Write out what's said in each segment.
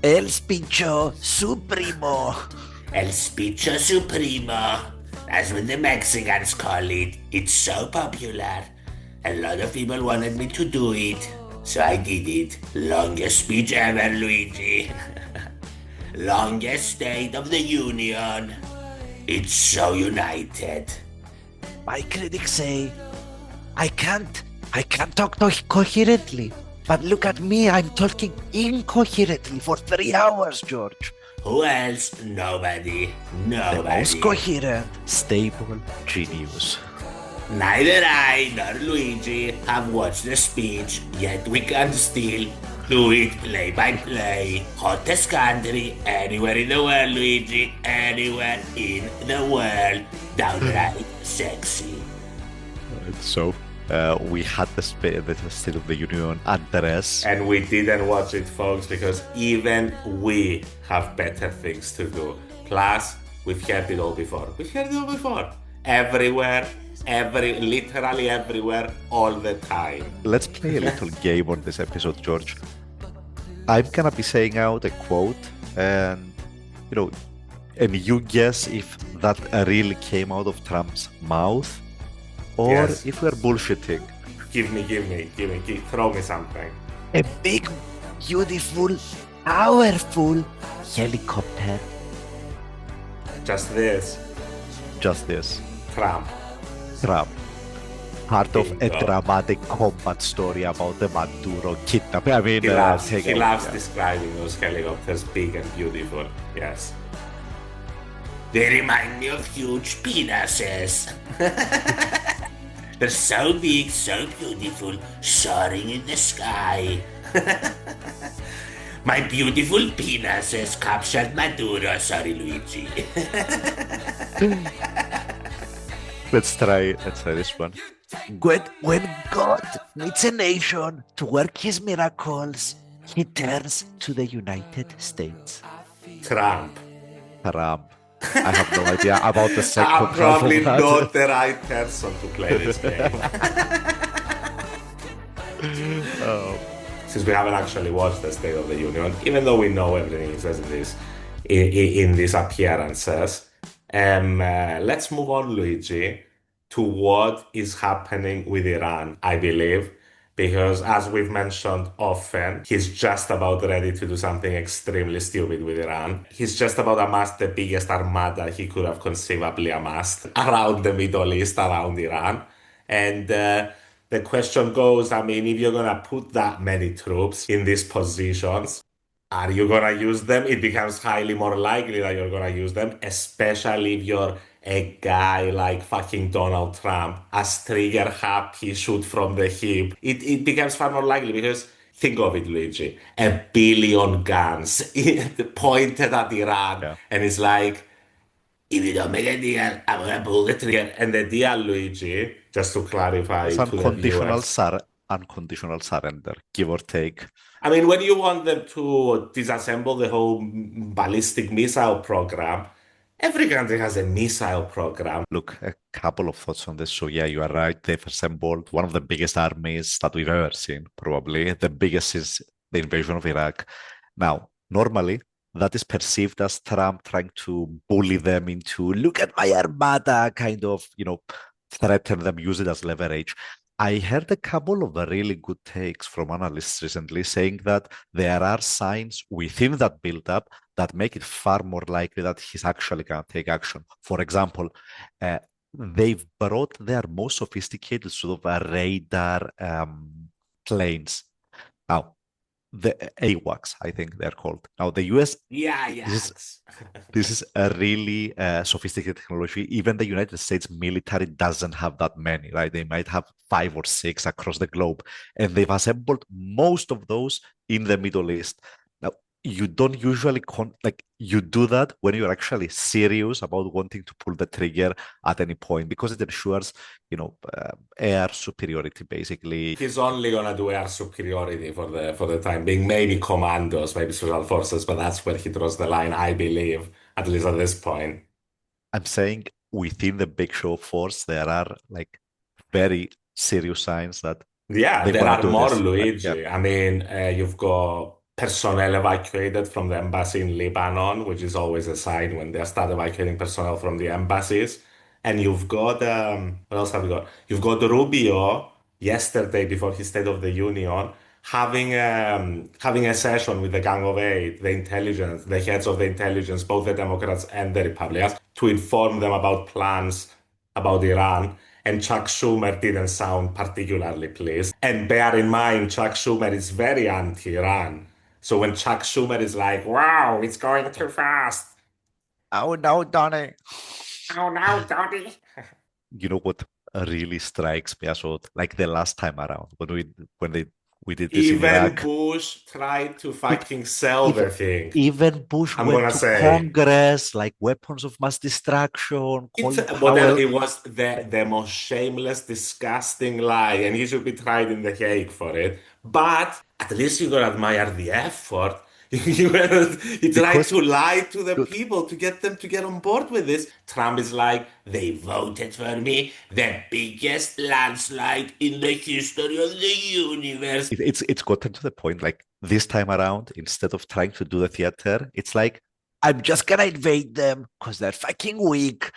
El Spiccio Supremo. El Spiccio Supremo. That's what the Mexicans call it. It's so popular. A lot of people wanted me to do it, so I did it. Longest speech ever, Luigi. Longest State of the Union. It's so united. My critics say I can't. I can't talk coherently. But look at me, I'm talking incoherently for 3 hours, George. Who else? Nobody. The most Nobody. coherent, stable genius. Neither I nor Luigi have watched the speech, yet we can still do it play by play. Hottest country anywhere in the world, Luigi. Anywhere in the world. Downright sexy. So we had the State of the Union address. And we didn't watch it, folks, because even we have better things to do. Plus, we've heard it all before. We've heard it all before. Everywhere, literally everywhere, all the time. Let's play a little game on this episode, George. I'm gonna be saying out a quote, and and you guess if that really came out of Trump's mouth, or Yes. if we're bullshitting. Give me, throw me something. A big, beautiful, powerful helicopter. Just this. Just this. Trump. Trump. Part of a Bingo. dramatic combat story about the Maduro kidnapping. I mean, He loves takeover. describing those helicopters big and beautiful. Yes. They remind me of huge penises. They're so big, so beautiful, soaring in the sky. My beautiful penises captured Maduro. Sorry, Luigi. Let's try this one. When God needs a nation to work his miracles, he turns to the United States. Trump. Trump. I have no idea about the second I'm half probably of that. not the right person to play this game. Since we haven't actually watched the State of the Union, even though we know everything it says in these appearances, let's move on, Luigi, to what is happening with Iran, I believe, because as we've mentioned often, he's just about ready to do something extremely stupid with Iran. He's just about amassed the biggest armada he could have conceivably amassed around the Middle East, around Iran. And the question goes, I mean, if you're gonna put that many troops in these positions, are you gonna use them? It becomes highly more likely that you're gonna use them, especially if you're a guy like fucking Donald Trump, as trigger happy, shoot from the hip. It becomes far more likely because think of it, Luigi, 1 billion guns pointed at Iran, Yeah. and it's like, if you don't make a deal, I'm gonna pull the trigger. And the deal, Luigi, just to clarify It's to the unconditional viewers, unconditional surrender, give or take. I mean, when you want them to disassemble the whole ballistic missile program, every country has a missile program. Look, a couple of thoughts on this. So yeah, you are right. They've assembled one of the biggest armies that we've ever seen, probably. The biggest is the invasion of Iraq. Now, normally that is perceived as Trump trying to bully them into look at my armada, kind of, threaten them, use it as leverage. I heard a couple of really good takes from analysts recently saying that there are signs within that build-up that make it far more likely that he's actually going to take action. For example, uh, they've brought their most sophisticated sort of radar planes. Now, the AWACS, I think they're called. Now, the US, Yeah, this is yes. this is a really sophisticated technology. Even the United States military doesn't have that many, right? They might have 5 or 6 across the globe, and they've assembled most of those in the Middle East. Now, you don't usually you do that when you're actually serious about wanting to pull the trigger at any point because it ensures, air superiority, basically. He's only gonna do air superiority for the time being. Maybe commandos, maybe special forces, but that's where he draws the line, I believe, at least at this point. I'm saying within the big show force, there are like very serious signs that Yeah, they there want are to do more, this. Right? Yeah. Luigi. I mean, you've got personnel evacuated from the embassy in Lebanon, which is always a sign when they start evacuating personnel from the embassies. And you've got what else have you got? You've got Rubio yesterday before his State of the Union having a session with the Gang of Eight, the intelligence, the heads of the intelligence, both the Democrats and the Republicans, to inform them about plans about Iran. And Chuck Schumer didn't sound particularly pleased. And bear in mind, Chuck Schumer is very anti-Iran. So when Chuck Schumer is like, wow, it's going too fast. Oh no, Donnie. Oh no, Tony. You know what really strikes me as well, like the last time around when they we did this in Even Iraq. Bush tried to It, fucking sell even, the thing. even Bush I'm went gonna to say. Congress, like weapons of mass destruction, It's Colin whatever Powell. it was the most shameless, disgusting lie, and he should be tried in the Hague for it. But at least you gotta admire the effort. He tried Because to lie to the look, people to get them to get on board with this. Trump is like, they voted for me, the biggest landslide in the history of the universe. it's gotten to the point like this time around, instead of trying to do the theater, it's like I'm just gonna invade them because they're fucking weak.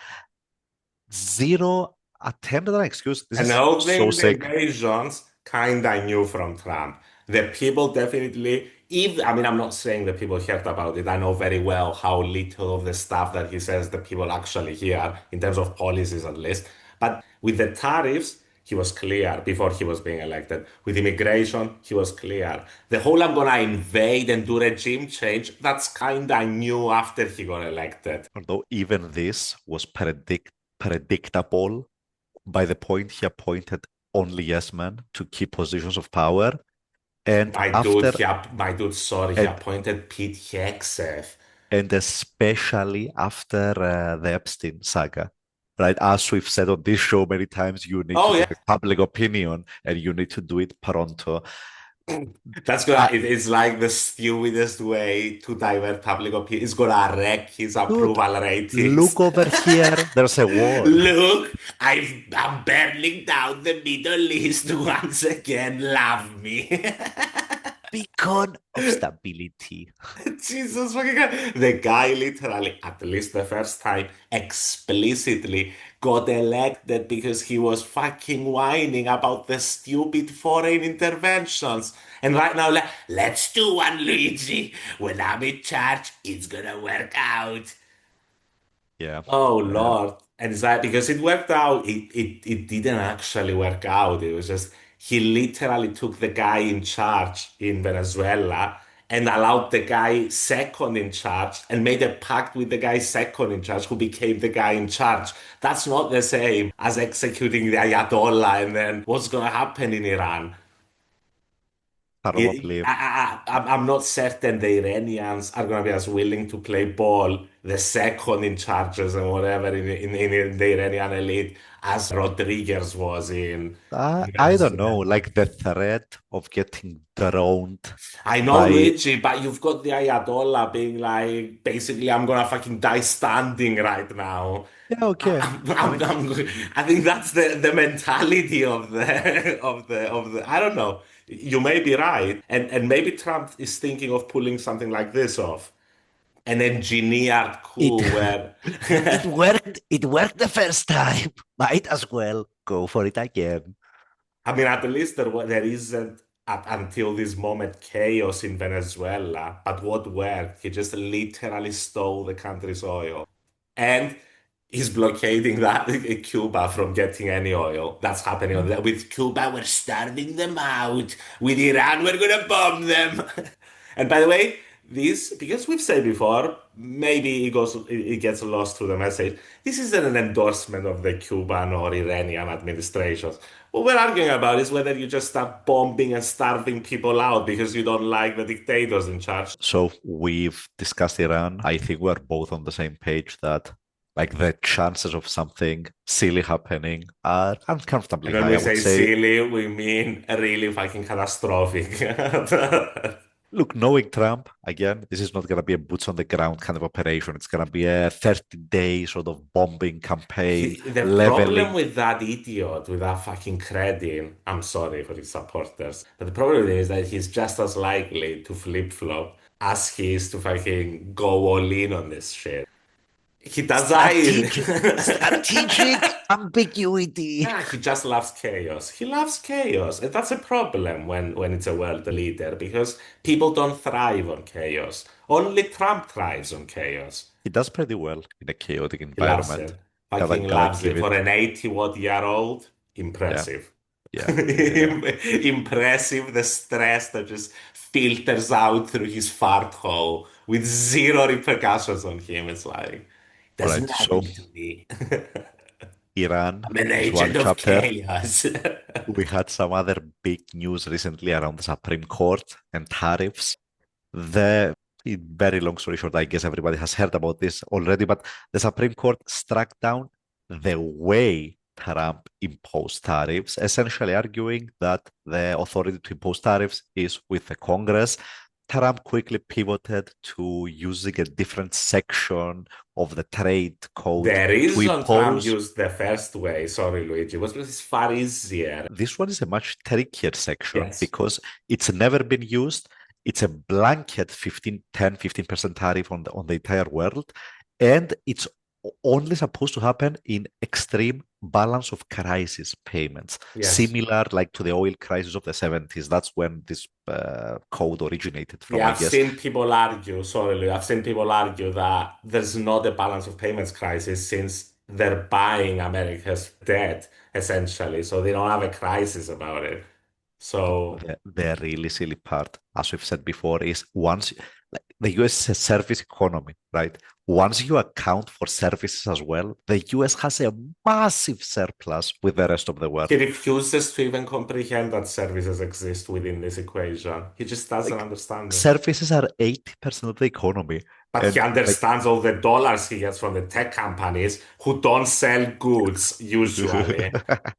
zero attempt at an excuse. This And is so holding the sick. invasions, kind of knew from Trump. The people definitely, even, I mean, I'm not saying the people heard about it. I know very well how little of the stuff that he says the people actually hear, in terms of policies at least. But with the tariffs, he was clear before he was being elected. With immigration, he was clear. The whole I'm gonna invade and do regime change, that's kind of new after he got elected. Although even this was predictable by the point he appointed only yes men to key positions of power. And after My dude, sorry, he and appointed Pete Hegseth. and especially after the Epstein saga. Right, as we've said on this show many times, you need to Oh, take public opinion and you need to do it pronto. that's gonna, Uh, it's like the stupidest way to divert public opinion. It's gonna wreck his Dude, approval ratings. look over here. There's a war. Look, I'm burning down the Middle East once again. Love me. Beacon of stability. Jesus fucking God. The guy literally, at least the first time, explicitly got elected because he was fucking whining about the stupid foreign interventions. And right now, let's do one, Luigi. When I'm in charge, it's gonna work out. Yeah. Oh Uh, Lord. And it's like because it worked out, it didn't actually work out. It was just he literally took the guy in charge in Venezuela and allowed the guy second in charge and made a pact with the guy second in charge who became the guy in charge. That's not the same as executing the Ayatollah and then what's gonna happen in Iran. Probably. I'm not certain the Iranians are going to be as willing to play ball, the second in charges and whatever in the Iranian elite as Rodriguez was in I don't know, Venezuela. like the threat of getting droned I know, by. Luigi, but you've got the Ayatollah being like, basically, I'm gonna fucking die standing right now. Yeah, okay. I mean, I think that's the mentality of the of the. I don't know. You may be right, and maybe Trump is thinking of pulling something like this off, an engineered It coup where. it worked. It worked the first time. Might as well go for it again. I mean, at least there isn't until this moment chaos in Venezuela. But what worked? He just literally stole the country's oil. And he's blockading that Cuba from getting any oil. That's happening on that. With Cuba, we're starving them out. With Iran, we're gonna bomb them. And by the way, this because we've said before, maybe it gets lost through the message. This isn't an endorsement of the Cuban or Iranian administrations. What we're arguing about is whether you just start bombing and starving people out because you don't like the dictators in charge. so we've discussed Iran. I think we're both on the same page that like the chances of something silly happening are And uncomfortably when high, we I would say say. silly, we mean really fucking catastrophic. Look, knowing Trump, again, this is not going to be a boots on the ground kind of operation. It's going to be a 30-day sort of bombing campaign, The problem leveling. with that idiot, with that fucking cretin, I'm sorry for his supporters, but the problem is that he's just as likely to flip-flop as he is to fucking go all in on this shit. He doesn't. Strategic ambiguity. Nah, he just loves chaos. He loves chaos. And that's a problem when it's a world leader because people don't thrive on chaos. Only Trump thrives on chaos. He does pretty well in a chaotic He loves environment. it. Fucking Gotta loves give it. For it. an 80-what-year-old, Yeah, impressive. yeah, yeah, yeah. Impressive, the stress that just filters out through his fart hole with zero repercussions on him. It's like, All does right. So nothing to me. Iran I'm an is one agent of chapter. chaos. We had some other big news recently around the Supreme Court and tariffs. The very long story short, I guess everybody has heard about this already, but the Supreme Court struck down the way Trump imposed tariffs, essentially arguing that the authority to impose tariffs is with the Congress. Trump quickly pivoted to using a different section of the trade code The to reason Trump impose. used the first way, sorry, Luigi, was because it's far easier. This one is a much trickier section Yes. because it's never been used. It's a blanket 15% tariff on the entire world, and it's only supposed to happen in extreme balance of crisis payments, Yes. similar like to the oil crisis of the 70s. That's when this code originated from, Yeah, I I've guess. seen people argue, sorry, Lou, I've seen people argue that there's not a balance of payments crisis since they're buying America's debt, essentially. So they don't have a crisis about it. So The really silly part, as we've said before, is once like, the US is a service economy, right? Once you account for services as well, the US has a massive surplus with the rest of the he world. refuses to even comprehend that services exist within this equation. He just doesn't Like understand it. services are 80% of the economy. But he And like understands all the dollars he gets from the tech companies who don't sell goods usually.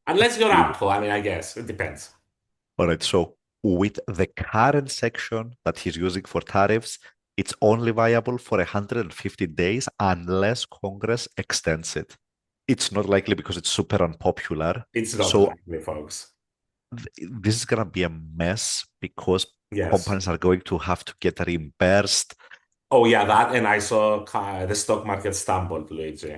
Unless you're Apple, I mean, I guess it depends. all right, so with the current section that he's using for tariffs, it's only viable for 150 days unless Congress extends it. It's not likely because it's super unpopular. It's not So likely, folks. this is going to be a mess because Yes. companies are going to have to get reimbursed. Oh, yeah, that, and I saw the stock market stumbled, Luigi.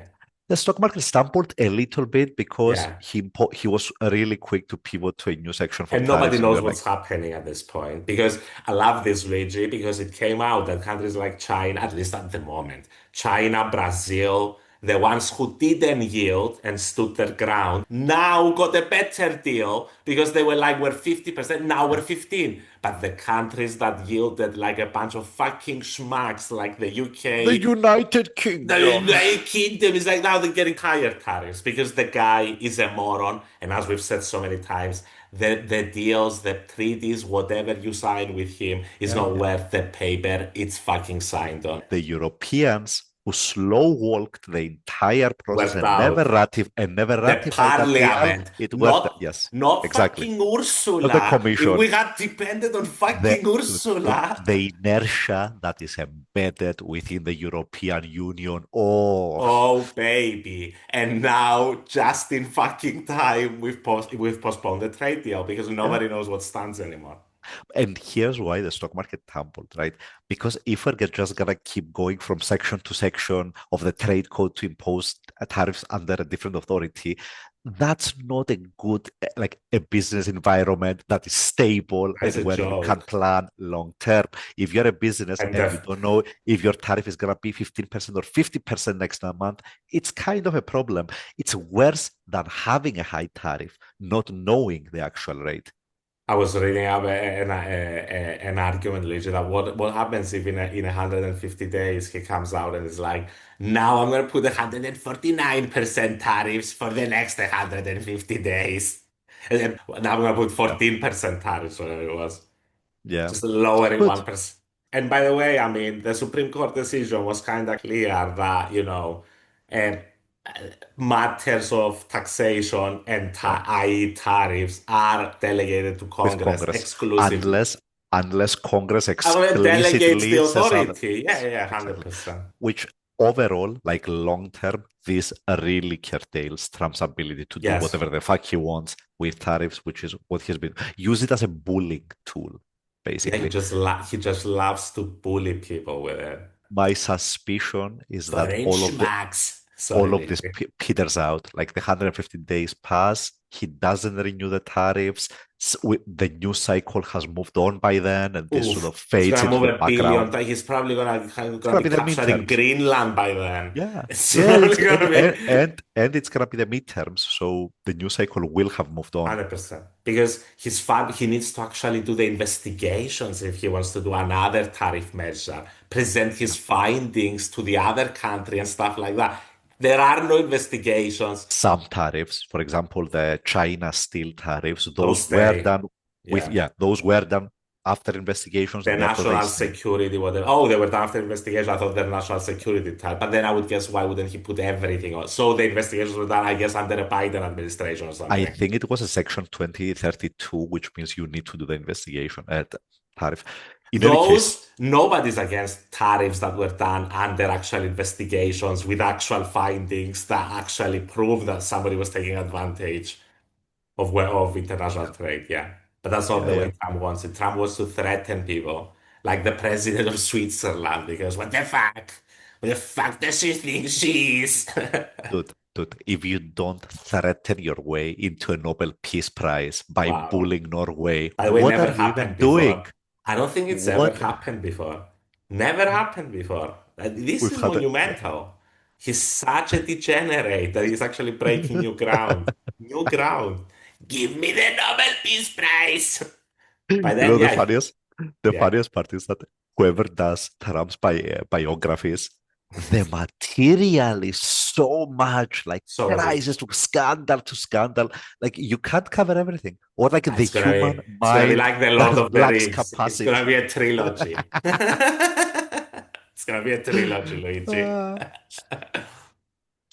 The stock market stumbled a little bit because Yeah. he was really quick to pivot to a new section for And nobody tariffs, and we knows were like, what's happening at this point because I love this, Luigi, because it came out that countries like China, at least at the moment, China, Brazil, the ones who didn't yield and stood their ground, now got a better deal because they were like, we're 50%, now we're 15. But the countries that yielded like a bunch of fucking schmucks like the the UK, United the Kingdom. United Kingdom is like now they're getting higher tariffs because the guy is a moron. And as we've said so many times, the deals, the treaties, whatever you sign with him is Yeah, not yeah. worth the paper it's fucking signed on. The Europeans who slow walked the entire process Worked and never out. never The ratified that deal, parliament, it worked. not Yes, not exactly. fucking Not the Ursula. We commission. got depended on the fucking Ursula. the inertia that is embedded within the European Union. Oh, Oh baby. And now just in fucking time we've postponed the trade deal because yeah. nobody knows what stands anymore. And here's why the stock market tumbled, right? Because if we're just gonna keep going from section to section of the trade code to impose tariffs under a different authority, that's not a good like a business environment that is stable It's and a where you can joke. plan long term. If you're a business And and you the don't know if your tariff is gonna be 15% or 50% next month, it's kind of a problem. It's worse than having a high tariff, not knowing the actual rate. I was reading up an argument, Luigi, that what happens if in 150 days he comes out and is like, now I'm gonna put 149% tariffs for the next 150 days. And then now I'm gonna put Yeah. 14% tariffs, whatever it was. Yeah. Just lowering Good. 1%. And by the way, I mean, the Supreme Court decision was kind of clear that, um, uh, matters of taxation and Yeah. i.e. tariffs are delegated to With Congress Congress, exclusively. unless unless Congress Delegates the explicitly says other. authority. Yeah, yeah, Exactly. 100%. Which overall, like long term, this really curtails Trump's ability to do Yes. whatever the fuck he wants with tariffs, which is what he's been use it as a bullying tool, Yeah, basically. he just loves to bully people with it. My suspicion is For that Inchmax. Sorry, all of this Luigi. peters out. Like the 150 days pass, he doesn't renew the tariffs. The news cycle has moved on by then, and this sort Oof. of He's fades gonna into move the a billion. background. He's probably It's gonna gonna be be the capturing midterms. Greenland by then. Yeah, It's yeah, probably gonna be and it's gonna be the midterms, so the news cycle will have moved on. 100%. Because he needs to actually do the investigations if he wants to do another tariff measure, present his findings to the other country and stuff like that. There are no investigations. Some tariffs, for example, the China steel tariffs, Those stay. Yeah. those were done after investigations, The and therefore they national stay. security, whatever. Oh, they were done after investigation. I thought they're national security type. But then I would guess, why wouldn't he put everything on? So the investigations were done, I guess, under a Biden administration or I something. think it was a Section 2032, which means you need to do the investigation at tariff. In any case, Nobody's against tariffs that were done under actual investigations with actual findings that actually prove that somebody was taking advantage of international trade. Yeah. But that's not yeah, the yeah. way Trump wants it. Trump wants to threaten people like the president of Switzerland because what the fuck? What the fuck does she think she is? Dude, if you don't threaten your way into a Nobel Peace Prize by Wow. bullying Norway, By the way, what are never you even happened doing? before. I don't think it's ever What happened before. Never happened before. This we've is had? monumental. He's such a degenerate that he's actually breaking new ground. New ground. Give me the Nobel Peace Prize. By You then, know yeah, the yeah. funniest part is that whoever does Trump's biographies, the material is so much like So rich. rises to scandal. Like you can't cover everything, or like the human It's gonna be mind like the Lord that of the lacks Rings. It's gonna capacity. be a trilogy. It's gonna be a trilogy, Luigi. Uh,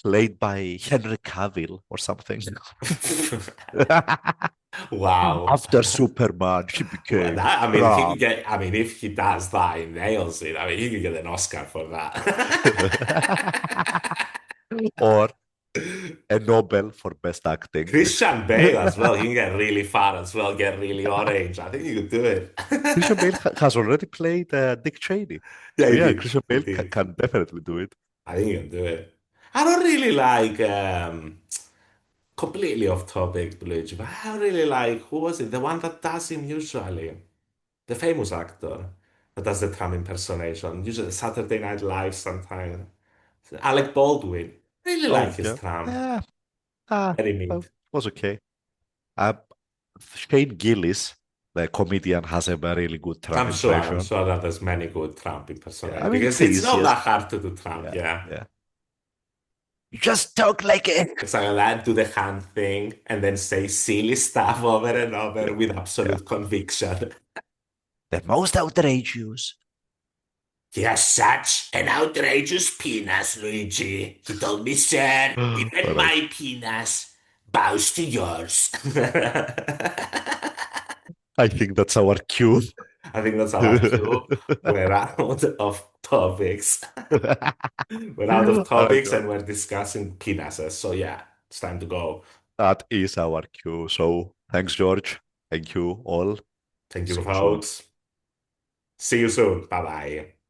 Played by Henry Cavill or something. Wow. After Superman, he Well, became Trump. I mean, if he does that, he nails it. I mean, he could get an Oscar for that. Or a Nobel for Best Acting. Christian Bale as well. He can get really fat as well, get really orange. I think he could do it. Christian Bale has already played Dick Cheney. Yeah, So he yeah, did. Christian He Bale did. can definitely do it. I think he can do it. I don't really like completely off topic, Luigi, but I don't really like who was it? The one that does him usually. The famous actor that does the Trump impersonation. Usually Saturday Night Live sometimes. Alec Baldwin. Really like Oh his yeah. Trump. Yeah. Very Well, mid. was okay. Uh, Shane Gillis, the comedian, has a very really good Trump I'm impression. sure that there's many good Trump Yeah, impersonators I mean because it's the it's not that easiest. hard to do Trump, Yeah, yeah. yeah. You just talk like a. It's like that, do the hand thing, and then say silly stuff over and over Yeah, with yeah. absolute conviction. The most outrageous. He has such an outrageous penis, Luigi. He told me, sir, All even right. my penis bows to yours. I think that's our cue. I think that's our cue. We're out of topics. We're out of All right, topics George. and we're discussing penises. So yeah, it's time to go. That is our cue. So thanks, George. Thank you all. Thank you, See you soon. folks. See you soon. Bye bye.